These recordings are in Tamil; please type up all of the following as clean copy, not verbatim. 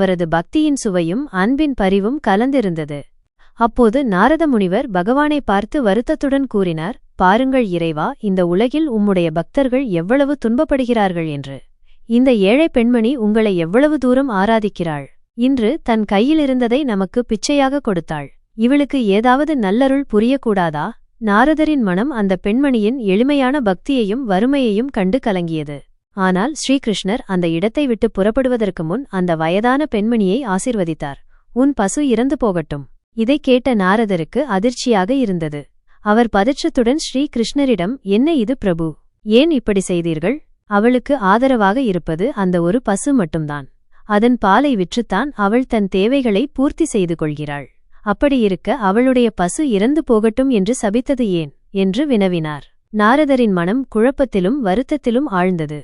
அவரது பக்தியின் சுவையும் அன்பின் பரிவும் கலந்திருந்தது. அப்போது நாரத முனிவர் பகவானை பார்த்து வருத்தத்துடன் கூறினார், பாருங்கள் இறைவா, இந்த உலகில் உம்முடைய பக்தர்கள் எவ்வளவு துன்பப்படுகிறார்கள் என்று. இந்த ஏழை பெண்மணி உங்களை எவ்வளவு தூரம் ஆராதிக்கிறாள். இன்று தன் கையிலிருந்ததை நமக்கு பிச்சையாக கொடுத்தாள். இவளுக்கு ஏதாவது நல்லருள் புரியக்கூடாதா? நாரதரின் மனம் அந்த பெண்மணியின் எளிமையான பக்தியையும் வறுமையையும் கண்டு கலங்கியது. ஆனால் ஸ்ரீகிருஷ்ணர் அந்த இடத்தை விட்டு புறப்படுவதற்கு முன் அந்த வயதான பெண்மணியை ஆசிர்வதித்தார். உன் பசு இறந்து போகட்டும். இதைக் கேட்ட நாரதருக்கு அதிர்ச்சியாக இருந்தது. அவர் பதற்றத்துடன் ஸ்ரீகிருஷ்ணரிடம், என்ன இது பிரபு, ஏன் இப்படி செய்தீர்கள்? அவளுக்கு ஆதரவாக இருப்பது அந்த ஒரு பசு மட்டும்தான். அதன் பாலை விற்றுத்தான் அவள் தன் தேவைகளை பூர்த்தி செய்து கொள்கிறாள். அப்படியிருக்க அவளுடைய பசு இறந்து போகட்டும் என்று சபித்தது ஏன் என்று வினவினார். நாரதரின் மனம் குழப்பத்திலும் வருத்தத்திலும் ஆழ்ந்தது.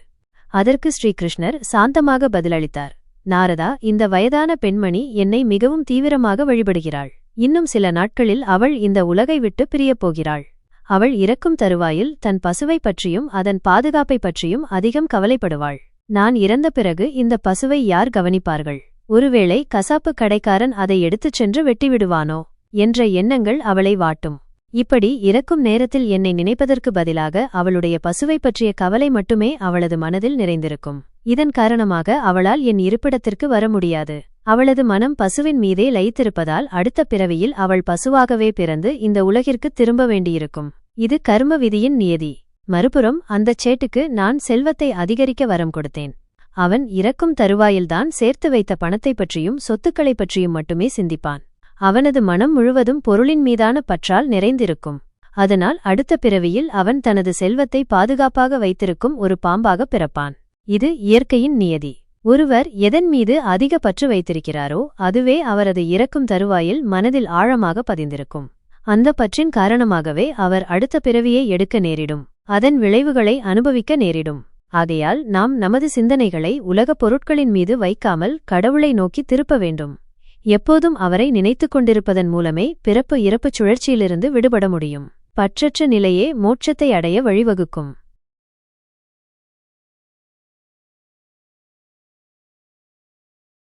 அதற்கு ஸ்ரீகிருஷ்ணர் சாந்தமாக பதிலளித்தார், நாரதா, இந்த வயதான பெண்மணி என்னை மிகவும் தீவிரமாக வழிபடுகிறாள். இன்னும் சில நாட்களில் அவள் இந்த உலகை விட்டு பிரியப் போகிறாள். அவள் இறக்கும் தருவாயில் தன் பசுவை பற்றியும் அதன் பாதுகாப்பை பற்றியும் அதிகம் கவலைப்படுவாள். நான் இறந்த பிறகு இந்த பசுவை யார் கவனிப்பார்கள்? ஒருவேளை கசாப்பு கடைக்காரன் அதை எடுத்துச் சென்று வெட்டிவிடுவானோ என்ற எண்ணங்கள் அவளை வாட்டும். இப்படி இறக்கும் நேரத்தில் என்னை நினைப்பதற்கு பதிலாக அவளுடைய பசுவை பற்றிய கவலை மட்டுமே அவளது மனதில் நிறைந்திருக்கும். இதன் காரணமாக அவளால் என் இருப்பிடத்திற்கு வர முடியாது. அவளது மனம் பசுவின் மீதே லயித்திருப்பதால் அடுத்த பிறவியில் அவள் பசுவாகவே பிறந்து இந்த உலகிற்கு திரும்ப வேண்டியிருக்கும். இது கர்ம விதியின் நியதி. மறுபுறம் அந்தச் சேட்டுக்கு நான் செல்வத்தை அதிகரிக்க வரம் கொடுத்தேன். அவன் இறக்கும் தருவாயில்தான் சேர்த்து வைத்த பணத்தைப் பற்றியும் சொத்துக்களைப் பற்றியும் மட்டுமே சிந்திப்பான். அவனது மனம் முழுவதும் பொருளின் மீதான பற்றால் நிறைந்திருக்கும். அதனால் அடுத்த பிறவியில் அவன் தனது செல்வத்தை பாதுகாப்பாக வைத்திருக்கும் ஒரு பாம்பாக பிறப்பான். இது இயற்கையின் நியதி. ஒருவர் எதன் மீது அதிக பற்று வைத்திருக்கிறாரோ அதுவே அவரது இறக்கும் தருவாயில் மனதில் ஆழமாக பதிந்திருக்கும். அந்த பற்றின் காரணமாகவே அவர் அடுத்த பிறவியை எடுக்க நேரிடும். அதன் விளைவுகளை அனுபவிக்க நேரிடும். ஆகையால் நாம் நமது சிந்தனைகளை உலகப் பொருட்களின் மீது வைக்காமல் கடவுளை நோக்கி திருப்ப வேண்டும். எப்போதும் அவரை நினைத்துக் கொண்டிருப்பதன் மூலமே பிறப்பு இறப்புச் சுழற்சியிலிருந்து விடுபட முடியும். பற்றற்ற நிலையே மோட்சத்தை அடைய வழிவகுக்கும்.